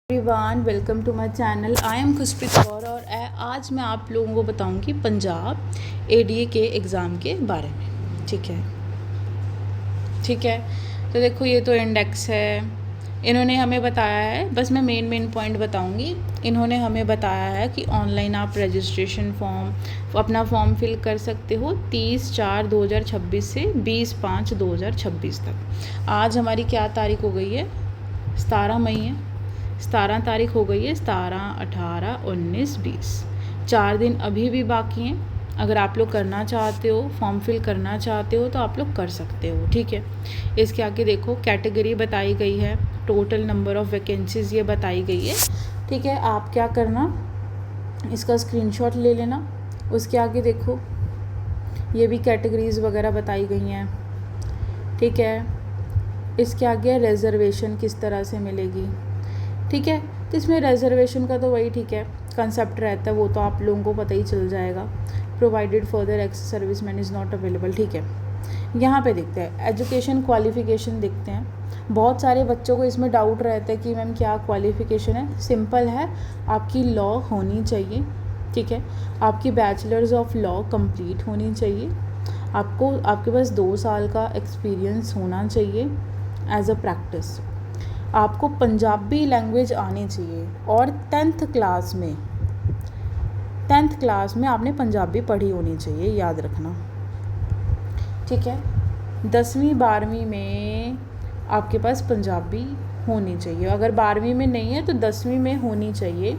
Everyone, welcome to my channel. I am Khushpreet Kaur और आज मैं आप लोगों को बताऊंगी पंजाब एडीए के एग्ज़ाम के बारे में। ठीक है। तो देखो, ये तो इंडेक्स है। इन्होंने हमें बताया है, बस मैं मेन पॉइंट बताऊंगी। इन्होंने हमें बताया है कि ऑनलाइन आप रजिस्ट्रेशन अपना फॉर्म फिल कर सकते हो 30/4/2026 से 20/5/2026 तक। आज हमारी क्या तारीख हो गई है? 17 मई है। 17 तारीख हो गई है। 17, 18, 19, 20, 4 दिन अभी भी बाकी हैं। अगर आप लोग करना चाहते हो, फॉर्म फिल करना चाहते हो, तो आप लोग कर सकते हो। ठीक है। इसके आगे देखो, कैटेगरी बताई गई है, टोटल नंबर ऑफ़ वैकेंसीज़ ये बताई गई है। ठीक है। आप क्या करना, इसका स्क्रीनशॉट ले लेना। उसके आगे देखो, ये भी कैटेगरीज़ वगैरह बताई गई हैं। ठीक है। इसके आगे रिजर्वेशन किस तरह से मिलेगी। ठीक है। तो इसमें रिजर्वेशन का तो वही ठीक है, कंसेप्ट रहता है, वो तो आप लोगों को पता ही चल जाएगा। Provided further access service man is not available. ठीक है। यहाँ पे देखते हैं एजुकेशन क्वालिफ़िकेशन देखते हैं। बहुत सारे बच्चों को इसमें डाउट रहता है कि मैम क्या क्वालिफ़िकेशन है। सिंपल है, आपकी लॉ होनी चाहिए। ठीक है। आपकी बैचलर्स ऑफ लॉ कंप्लीट होनी चाहिए। आपके पास 2 साल का एक्सपीरियंस होना चाहिए एज अ प्रैक्टिस। आपको पंजाबी लैंग्वेज आनी चाहिए और 10th क्लास में आपने पंजाबी पढ़ी होनी चाहिए, याद रखना। ठीक है। 10वीं 12वीं में आपके पास पंजाबी होनी चाहिए। अगर 12वीं में नहीं है तो 10वीं में होनी चाहिए।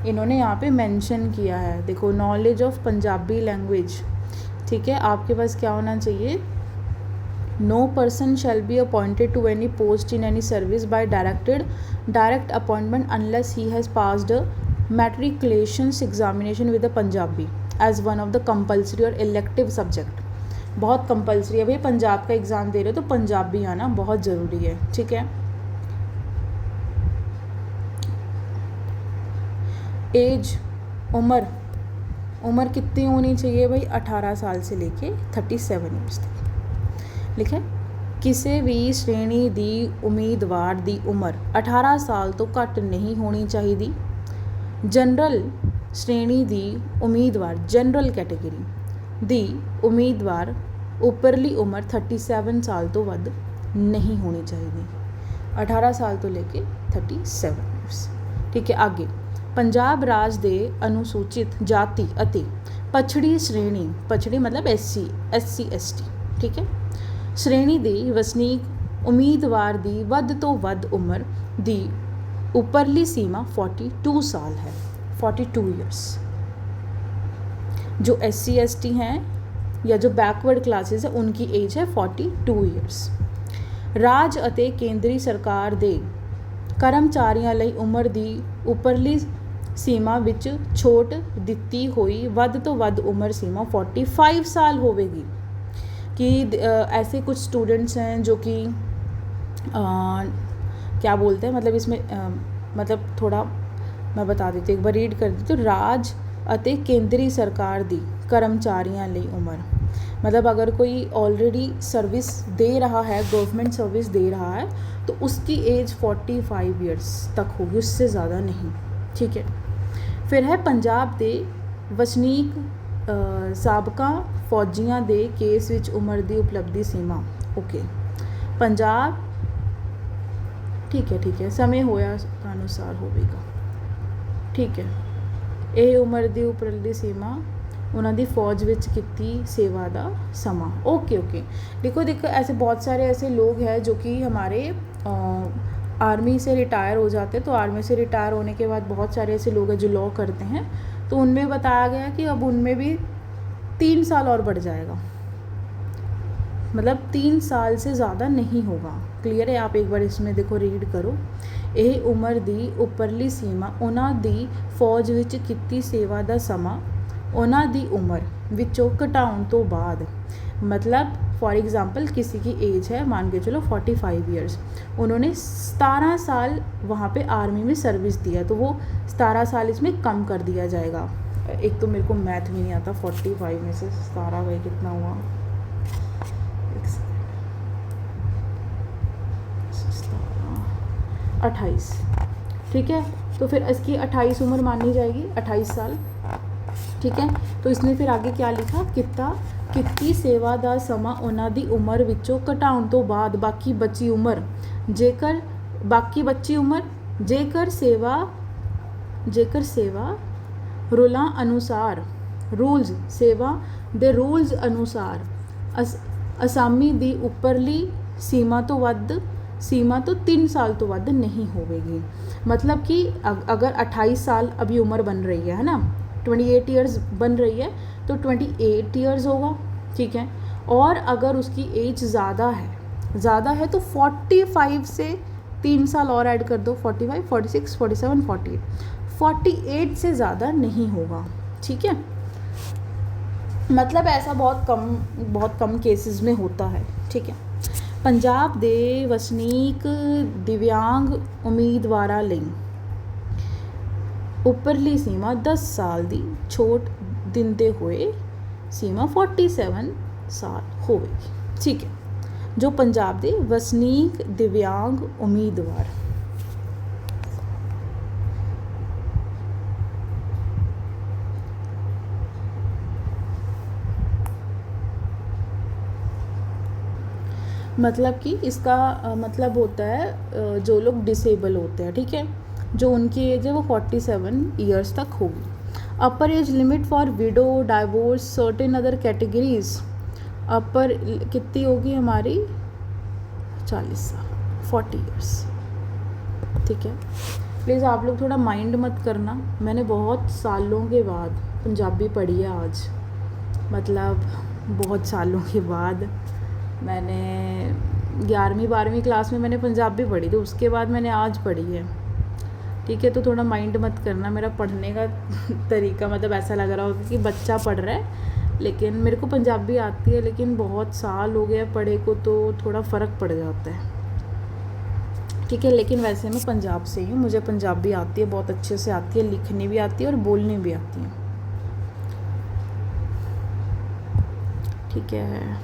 इन्होंने यहाँ पे मेंशन किया है, देखो, नॉलेज ऑफ पंजाबी लैंग्वेज। ठीक है। आपके पास क्या होना चाहिए? No person shall be appointed to any post in any service by direct appointment unless he has passed a matriculations examination with a Punjabi as one of the compulsory और elective subject। बहुत compulsory है भाई, पंजाब का exam दे रहे हो तो पंजाबी आना बहुत ज़रूरी है। ठीक है। एज, उम्र कितनी होनी चाहिए भाई? 18 साल से लेके 37 ईयर्स तक। लिखा ਕਿਸੇ ਵੀ ਸ਼੍ਰੇਣੀ ਦੀ ਉਮੀਦਵਾਰ ਦੀ ਉਮਰ 18 ਸਾਲ ਤੋਂ ਘੱਟ ਨਹੀਂ ਹੋਣੀ ਚਾਹੀਦੀ। ਜਨਰਲ ਸ਼੍ਰੇਣੀ ਦੀ ਉਮੀਦਵਾਰ, ਜਨਰਲ ਕੈਟੇਗਰੀ ਦੀ ਉਮੀਦਵਾਰ ਉੱਪਰਲੀ ਉਮਰ 37 ਸਾਲ ਤੋਂ ਵੱਧ नहीं होनी चाहिए। 18 साल तो लेके 37 ईयर्स। ठीक है। आगे, पंजाब राज ਦੇ अनुसूचित जाति ਅਤੇ पछड़ी श्रेणी, पछड़ी मतलब SC ST। ठीक है। श्रेणी ਦੀ ਵਸਨੀਕ ਉਮੀਦਵਾਰ ਦੀ ਵੱਧ ਤੋਂ ਵੱਧ ਉਮਰ ਦੀ ਉੱਪਰਲੀ सीमा 42 साल है, 42 ईयर्स। जो SC ST हैं या जो बैकवर्ड क्लासेस है उनकी एज है 42 ईयर्स। ਰਾਜ ਅਤੇ ਕੇਂਦਰੀ ਸਰਕਾਰ ਦੇ ਕਰਮਚਾਰੀਆਂ ਲਈ ਉਮਰ ਦੀ ਉੱਪਰਲੀ ਸੀਮਾ ਵਿੱਚ ਛੋਟ ਦਿੱਤੀ ਹੋਈ ਵੱਧ ਤੋਂ ਵੱਧ ਉਮਰ सीमा 45 साल होवेगी। कि ऐसे कुछ स्टूडेंट्स हैं जो कि क्या बोलते हैं, मतलब इसमें मतलब थोड़ा मैं बता देती हूँ, एक बार रीड कर देती हूँ। राज ਅਤੇ केंद्रीय सरकार दी कर्मचारियों ਲਈ उम्र, मतलब अगर कोई ऑलरेडी सर्विस दे रहा है, गवर्नमेंट सर्विस दे रहा है, तो उसकी एज 45 ईयर्स तक होगी, उससे ज़्यादा नहीं। ठीक है। फिर है पंजाब ਦੇ ਵਸਨੀਕ ਸਾਬਕਾ फौजियां ਦੇ केस ਵਿੱਚ उम्र ਦੀ उपलब्धि सीमा। ओके। पंजाब, ठीक है, समय होया अनुसार होਵੇਗਾ। ठीक है। ਇਹ ਉਮਰ ਦੀ उपलब्धि सीमा ਉਹਨਾਂ ਦੀ फ़ौज ਵਿੱਚ ਕੀਤੀ सेवा ਦਾ ਸਮਾਂ। ओके। देखो, ऐसे बहुत सारे ऐसे लोग हैं जो कि हमारे आर्मी से रिटायर हो जाते हैं। तो आर्मी से रिटायर होने के बाद बहुत सारे ऐसे लोग हैं जो लॉ करते हैं, तो उनमें बताया गया कि अब उनमें भी 3 साल और बढ़ जाएगा, मतलब 3 साल से ज़्यादा नहीं होगा। क्लियर है? आप एक बार इसमें देखो, रीड करो। ਇਹ ਉਮਰ ਦੀ ਉੱਪਰਲੀ ਸੀਮਾ ਉਹਨਾਂ ਦੀ ਫੌਜ ਵਿੱਚ ਕੀਤੀ ਸੇਵਾ ਦਾ ਸਮਾਂ ਉਹਨਾਂ ਦੀ ਉਮਰ ਵਿੱਚੋਂ घटाने तो बाद, मतलब फॉर एग्ज़ाम्पल किसी की एज है, मान के चलो 45 ईयर्स, उन्होंने 17 साल वहाँ पे आर्मी में सर्विस दिया, तो वो 17 साल इसमें कम कर दिया जाएगा। एक तो मेरे को मैथ भी नहीं आता, 45 में से 17 गए कितना हुआ? 28। ठीक है। तो फिर इसकी 28 उम्र मानी जाएगी, 28 साल, ठीक है। तो इसने फिर आगे क्या लिखा, कित्ती सेवा ਦਾ ਸਮਾਂ ਉਹਨਾਂ ਦੀ ਉਮਰ ਵਿੱਚੋਂ ਘਟਾਉਣ ਤੋਂ ਬਾਅਦ ਬਾਕੀ ਬਚੀ ਉਮਰ ਜੇਕਰ ਸੇਵਾ ਰੂਲਾਂ ਅਨੁਸਾਰ ਰੂਲਸ ਅਨੁਸਾਰ ਅਸਾਮੀ ਦੀ ਉੱਪਰਲੀ सीमा तो 3 साल तो ਵੱਧ नहीं होवेगी। मतलब कि अगर 28 साल अभी उम्र बन रही है ना, 28 ईयर्स बन रही है तो 28 ईयर्स होगा, ठीक है। और अगर उसकी एज ज़्यादा है तो 45 से 3 साल और ऐड कर दो, 45, 46, 47, 48, 48 से ज़्यादा नहीं होगा, ठीक है। मतलब ऐसा बहुत कम केसेस में होता है, ठीक है। पंजाब ਦੇ ਵਸਨੀਕ ਦਿਵਿਆਂਗ ਉਮੀਦਵਾਰਾਂ ਲਈ ਉੱਪਰਲੀ ਸੀਮਾ 10 ਸਾਲ ਦੀ ਛੋਟ ਦਿੰਦੇ ਹੋਏ ਸੀਮਾ 47 ਸਾਲ ਹੋਵੇਗੀ, ਠੀਕ ਹੈ। ਜੋ ਪੰਜਾਬ ਦੇ ਵਸਨੀਕ ਦਿਵਿਆਂਗ ਉਮੀਦਵਾਰ मतलब कि इसका मतलब होता है जो लोग डिसेबल होते हैं, ठीक है, जो उनकी एज है वो 47 ईयर्स तक होगी। Upper age limit for widow, divorce, certain other categories upper कितनी होगी हमारी 40 साल, 40 ईयर्स, ठीक है। प्लीज़ आप लोग थोड़ा माइंड मत करना, मैंने बहुत सालों के बाद पंजाबी पढ़ी है आज, मतलब बहुत सालों के बाद। मैंने 11वीं 12वीं क्लास में मैंने पंजाबी पढ़ी थी, उसके बाद मैंने आज पढ़ी है, ठीक है। तो थोड़ा माइंड मत करना, मेरा पढ़ने का तरीका मतलब ऐसा लग रहा होगा कि बच्चा पढ़ रहा है, लेकिन मेरे को पंजाबी आती है, लेकिन बहुत साल हो गया पढ़े को तो थोड़ा फ़र्क पड़ जाता है, ठीक है। लेकिन वैसे मैं पंजाब से ही हूँ, मुझे पंजाबी आती है, बहुत अच्छे से आती है, लिखनी भी आती है और बोलनी भी आती है, ठीक है।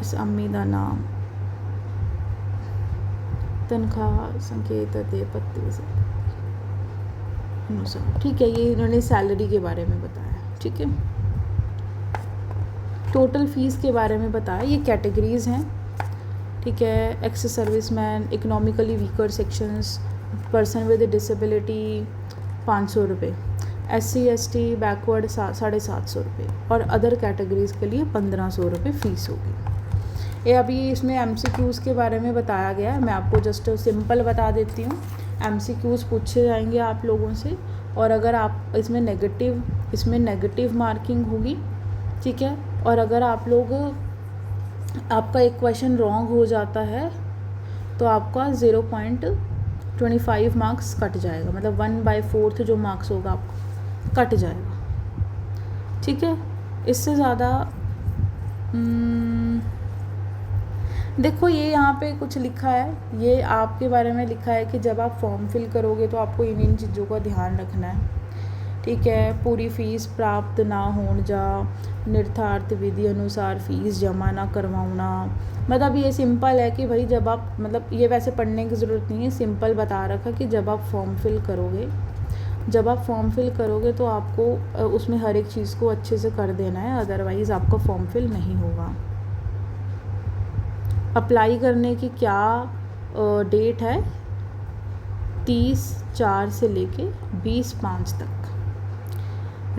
इस अम्मी का नाम तनख्वाह संकेत पत्ते अनुसार, ठीक है। ये इन्होंने सैलरी के बारे में बताया, ठीक है। टोटल फीस के बारे में बताया, ये कैटेगरीज हैं, ठीक है। Ex serviceman, economically weaker sections, person with disability 500 रुपये, SC/ST बैकवर्ड 750 रुपये, और अदर कैटेगरीज़ के लिए 1500 रुपये फ़ीस होगी। ये अभी इसमें MCQs के बारे में बताया गया है, मैं आपको जस्ट सिंपल बता देती हूँ। MCQs पूछे जाएंगे आप लोगों से, और अगर आप इसमें नेगेटिव मार्किंग होगी, ठीक है। और अगर आपका एक क्वेश्चन रॉन्ग हो जाता है तो आपका 0.25 मार्क्स कट जाएगा, मतलब 1/4 जो मार्क्स होगा आपको कट जाएगा, ठीक है। इससे ज़्यादा देखो, ये यहाँ पे कुछ लिखा है, ये आपके बारे में लिखा है कि जब आप फॉर्म फिल करोगे तो आपको इन चीज़ों का ध्यान रखना है, ठीक है। पूरी फ़ीस प्राप्त ना होने जा निर्धारित विधि अनुसार फ़ीस जमा ना करवाना, मतलब ये सिंपल है कि भाई जब आप, मतलब ये वैसे पढ़ने की ज़रूरत नहीं है, सिंपल बता रखा कि जब आप फॉर्म फिल करोगे तो आपको उसमें हर एक चीज़ को अच्छे से कर देना है, अदरवाइज़ आपका फॉर्म फिल नहीं होगा। अप्लाई करने की क्या डेट है, 30/4 से लेके 20/5 तक।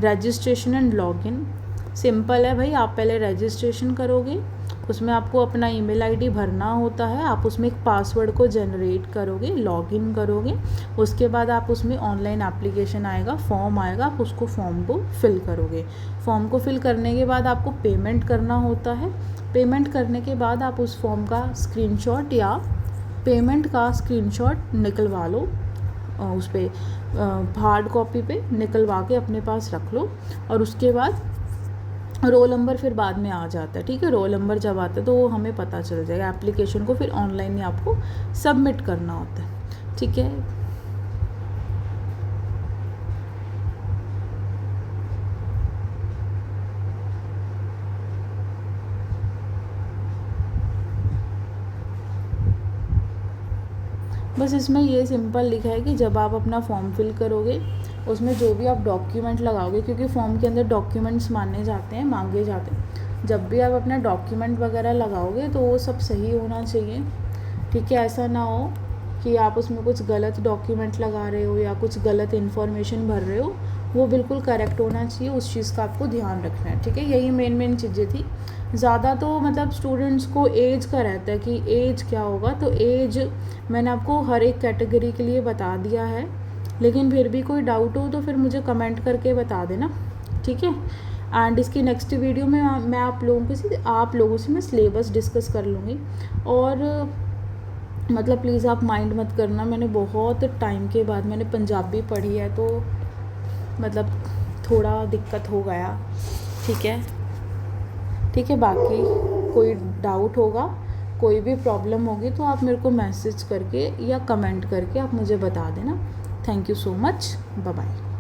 रजिस्ट्रेशन एंड लॉगिन सिंपल है भाई, आप पहले रजिस्ट्रेशन करोगे, उसमें आपको अपना ईमेल आईडी भरना होता है, आप उसमें एक पासवर्ड को जनरेट करोगे, लॉगिन करोगे, उसके बाद आप उसमें ऑनलाइन एप्लीकेशन आएगा, फॉर्म आएगा, आप उसको फॉर्म को फिल करोगे। फॉर्म को फिल करने के बाद आपको पेमेंट करना होता है, पेमेंट करने के बाद आप उस फॉर्म का स्क्रीनशॉट या पेमेंट का स्क्रीनशॉट निकलवा लो, उस पर हार्ड कॉपी पे निकलवा के अपने पास रख लो, और उसके बाद रोल नंबर फिर बाद में आ जाता है, ठीक है। रोल नंबर जब आता है तो वो हमें पता चल जाएगा, एप्लीकेशन को फिर ऑनलाइन ही आपको सबमिट करना होता है, ठीक है। बस इसमें ये सिंपल लिखा है कि जब आप अपना फॉर्म फिल करोगे उसमें जो भी आप डॉक्यूमेंट लगाओगे, क्योंकि फॉर्म के अंदर डॉक्यूमेंट्स मांगे जाते हैं, जब भी आप अपना डॉक्यूमेंट वगैरह लगाओगे तो वो सब सही होना चाहिए। ठीक है, ऐसा ना हो कि आप उसमें कुछ गलत डॉक्यूमेंट लगा रहे हो या कुछ गलत इन्फॉर्मेशन भर रहे हो, वो बिल्कुल करेक्ट होना चाहिए। उस चीज़ का आपको ध्यान रखना है। ठीक है, यही मेन चीज़ें थी। ज़्यादा तो मतलब स्टूडेंट्स को एज का रहता है कि एज क्या होगा, तो एज मैंने आपको हर एक कैटेगरी के लिए बता दिया है, लेकिन फिर भी कोई डाउट हो तो फिर मुझे कमेंट करके बता देना। ठीक है, एंड इसकी नेक्स्ट वीडियो में मैं आप लोगों से मैं सिलेबस डिस्कस कर लूँगी। और मतलब प्लीज़ आप माइंड मत करना, मैंने बहुत टाइम के बाद मैंने पंजाबी पढ़ी है, तो मतलब थोड़ा दिक्कत हो गया। ठीक है, बाकी कोई डाउट होगा, कोई भी प्रॉब्लम होगी तो आप मेरे को मैसेज करके या कमेंट करके आप मुझे बता देना। Thank you so much, bye bye.